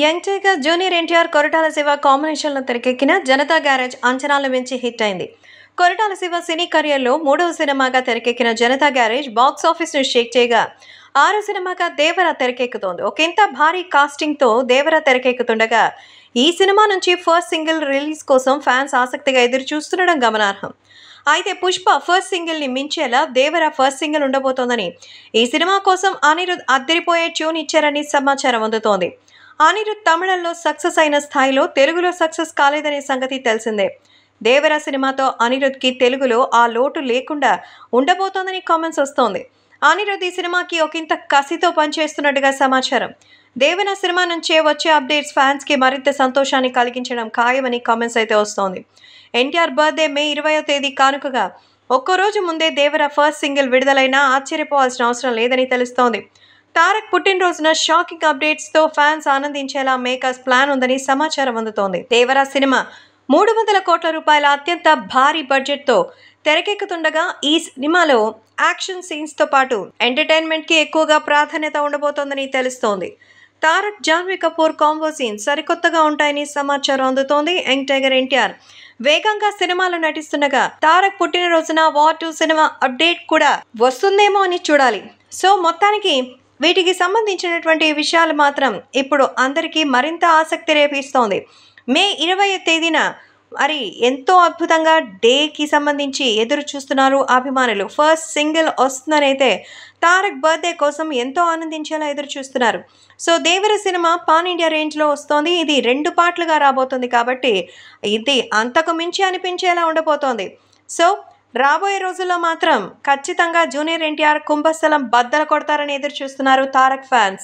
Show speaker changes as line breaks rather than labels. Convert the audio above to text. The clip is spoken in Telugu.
Young tiger junior NTR Koratala Shiva కాంబినేషన్లో తెరకెక్కిన జనతా గ్యారేజ్ అంచనాల మించి హిట్ అయింది. కొరటాల శివ సినీ కెరియర్లో 3వ సినిమాగా తెరకెక్కిన జనతా గ్యారేజ్ బాక్స్ ఆఫీస్ ను షేక్ చేయగా 6వ సినిమాగా దేవర తెరకెక్కుతోంది. ఒకంత భారీ కాస్టింగ్ తో దేవర తెరకెక్కుతుండగా ఈ సినిమా నుంచి ఫస్ట్ సింగిల్ రిలీజ్ కోసం ఫ్యాన్స్ ఆసక్తిగా ఎదురు చూస్తుండడం గమనార్హం. అయితే పుష్ప ఫస్ట్ సింగిల్ ని మించేలా దేవర ఫస్ట్ సింగిల్ ఉండబోతోందని, ఈ సినిమా కోసం అనిరుద్ అద్దరిపోయే ట్యూన్ ఇచ్చారని సమాచారం అందుతోంది. అనిరుద్ తమిళంలో సక్సెస్ అయిన స్థాయిలో తెలుగులో సక్సెస్ కాలేదనే సంగతి తెలిసిందే. దేవర సినిమాతో అనిరుద్కి తెలుగులో ఆ లోటు లేకుండా ఉండబోతోందని కామెంట్స్ వస్తోంది. అనిరుద్ ఈ సినిమాకి ఒకంత కసితో పనిచేస్తున్నట్టుగా సమాచారం. దేవర సినిమా నుంచే వచ్చే అప్డేట్స్ ఫ్యాన్స్ కి మరింత సంతోషాన్ని కలిగించడం ఖాయమని కామెంట్స్ అయితే వస్తోంది. ఎన్టీఆర్ బర్త్డే మే 20వ తేదీ కానుకగా ఒక్కరోజు ముందే దేవర ఫస్ట్ సింగిల్ విడుదలైనా ఆశ్చర్యపోవాల్సిన అవసరం లేదని తెలుస్తోంది. తారక్ పుట్టినరోజున షాకింగ్ అప్డేట్స్ తో ఫ్యాన్స్ ఆనందించేలా మేకర్స్ ప్లాన్ ఉందని సమాచారం అందుతోంది. దేవర సినిమా 300 కోట్ల రూపాయల అత్యంత భారీ బడ్జెట్ తో తెరకెక్కుతుండగా ఈ సినిమాలో యాక్షన్ సీన్స్ తో పాటు ఎంటర్టైన్మెంట్ కి ఎక్కువగా ప్రాధాన్యత ఉండబోతోందని తెలుస్తోంది. తారక్ జాన్వీ కపూర్ కాంబో సీన్స్ సరికొత్తగా ఉంటాయని సమాచారం అందుతోంది. యంగ్ టైగర్ ఎన్టీఆర్ వేగంగా సినిమాలో నటిస్తుండగా తారక్ పుట్టినరోజున వార్ 2 సినిమా అప్డేట్ కూడా వస్తుందేమో అని చూడాలి. సో మొత్తానికి వీటికి సంబంధించినటువంటి విషయాలు మాత్రం ఇప్పుడు అందరికీ మరింత ఆసక్తి రేపిస్తోంది. మే 20వ తేదీన మరి ఎంతో అద్భుతంగా డేకి సంబంధించి ఎదురు చూస్తున్నారు అభిమానులు. ఫస్ట్ సింగిల్ వస్తుందని అయితే తారక్ బర్త్డే కోసం ఎంతో ఆనందించేలా ఎదురు చూస్తున్నారు. సో దేవర సినిమా పాన్ ఇండియా రేంజ్లో వస్తోంది. ఇది 2 పార్ట్లుగా రాబోతుంది కాబట్టి ఇది అంతకు మించి అనిపించేలా ఉండబోతోంది. సో రాబోయే రోజుల్లో మాత్రం ఖచ్చితంగా జూనియర్ ఎన్టీఆర్ కుంభస్థలం బద్దలు కొడతారని ఎదురు చూస్తున్నారు తారక్ ఫ్యాన్స్.